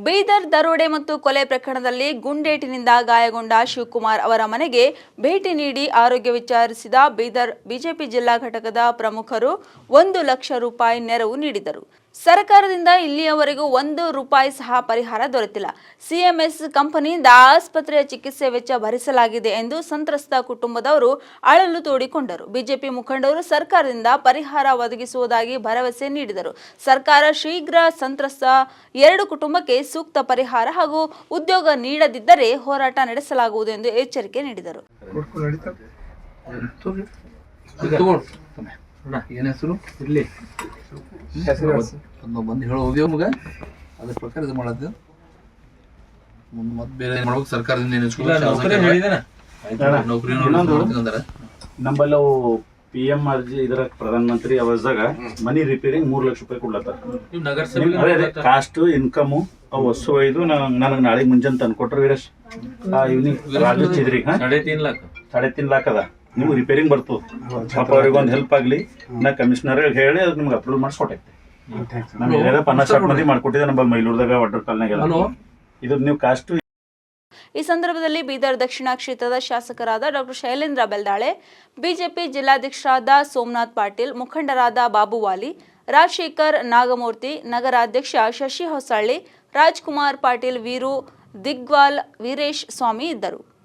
ಬೀದರ್ ದರೋಡೆ ಮತ್ತು ಕೊಲೆ ಪ್ರಕರಣದಲ್ಲಿ ಗುಂಡೇಟಿನಿಂದ ಗಾಯಗೊಂಡ ಶಿವಕುಮಾರ್ ಅವರ ಮನೆಗೆ ಭೇಟಿ ನೀಡಿ ಆರೋಗ್ಯ ವಿಚಾರಿಸಿದ ಬೀದರ್ ಬಿಜೆಪಿ ಜಿಲ್ಲಾ ಘಟಕದ ಪ್ರಮುಖರು 1 ಲಕ್ಷ ರೂಪಾಯಿ ನೆರವು ನೀಡಿದರು. ಸರ್ಕಾರದಿಂದ ಇಲ್ಲಿಯವರೆಗೂ 1 ರೂಪಾಯಿ ಸಹ ಪರಿಹಾರ ದೊರೆತಿಲ್ಲ. ಸಿಎಂಎಸ್ ಕಂಪನಿಯಿಂದ ಆಸ್ಪತ್ರೆಯ ಚಿಕಿತ್ಸೆ ವೆಚ್ಚ ಭರಿಸಲಾಗಿದೆ ಎಂದು ಸಂತ್ರಸ್ತ ಕುಟುಂಬದವರು ಅಳಲು ತೋಡಿಕೊಂಡರು. ಬಿಜೆಪಿ ಮುಖಂಡರು ಸರ್ಕಾರದಿಂದ ಪರಿಹಾರ ಒದಗಿಸುವುದಾಗಿ ಭರವಸೆ ನೀಡಿದರು. ಸರ್ಕಾರ ಶೀಘ್ರ ಸಂತ್ರಸ್ತ 2 ಕುಟುಂಬಕ್ಕೆ ಸೂಕ್ತ ಪರಿಹಾರ ಹಾಗೂ ಉದ್ಯೋಗ ನೀಡದಿದ್ದರೆ ಹೋರಾಟ ನಡೆಸಲಾಗುವುದು ಎಂದು ಎಚ್ಚರಿಕೆ ನೀಡಿದರು. ಏನ್ ಹೆಸರು ಇರ್ಲಿ ಬಂದು ಹೇಳೋ ಹೋಗ್ಯ ಮಗ ಅದ್ರ ಪ್ರಕಾರ ಇದು ಮಾಡೋದು ಮುಂದೆ ಮತ್ತೆ ಬೇರೆ ಮಾಡ್ಬೇಕು. ಸರ್ಕಾರದಿಂದ ನಮ್ಮಲ್ಲಿ ಅವು PMRG ಇದರ ಪ್ರಧಾನ ಮಂತ್ರಿ ಆವಾಸ್ದಾಗ ಮನಿ ರಿಪೇರಿಂಗ್ 3 ಲಕ್ಷ ರೂಪಾಯಿ ಕೊಡ್ಲತ್ತಾರ. ಕಾಸ್ಟ್ ಇನ್ಕಮ್ ಅವು ವಸ್ತು ಒಯ್ದು ನನಗೆ ನಾಳೆ ಮುಂಜಾನೆ ತಂದು ಕೊಟ್ರು ವೀರೇಶ್ ಇವ್ನಿಂಗ್ ರಾಜು ಚಿದ್ರಿ 3.5 ಲಾಖ ಅದ. ನಿಮ್ಗೆ ರಿಪೇರಿಂಗ್ ಬರ್ತದೆ. ಪಾಪ ಅವ್ರಿಗೆ ಒಂದು ಹೆಲ್ಪ್ ಆಗಲಿ ನಾ ಕಮಿಷನರ್ ಹೇಳಿ ಅದು ನಿಮ್ಗೆ ಅಪ್ರೂವ್ ಮಾಡಿಸ್ಕೊಟ್ಟೈತೆ. ನಮ್ಗೆ 50 ಮಂದಿ ಮಾಡ್ಕೊಟ್ಟಿದ್ದೆ ನಮ್ಮ ಮೈಲೂರ್ದಾಗ ವಾಟರ್ ಕಾಲ್ನಾಗೆಲ್ಲ. ಇದು ನೀವು ಕಾಸ್ಟ್. ಈ ಸಂದರ್ಭದಲ್ಲಿ ಬೀದರ್ ದಕ್ಷಿಣ ಕ್ಷೇತ್ರದ ಶಾಸಕರಾದ ಡಾಕ್ಟರ್ ಶೈಲೇಂದ್ರ ಬೆಲ್ದಾಳೆ, ಬಿಜೆಪಿ ಜಿಲ್ಲಾಧ್ಯಕ್ಷರಾದ ಸೋಮನಾಥ್ ಪಾಟೀಲ್, ಮುಖಂಡರಾದ ಬಾಬುವಾಲಿ, ರಾಜಶೇಖರ್ ನಾಗಮೂರ್ತಿ, ನಗರಾಧ್ಯಕ್ಷ ಶಶಿ ಹೊಸಳ್ಳಿ, ರಾಜ್ಕುಮಾರ್ ಪಾಟೀಲ್, ವೀರು ದಿಗ್ವಾಲ್, ವೀರೇಶ್ ಸ್ವಾಮಿ ಇದ್ದರು.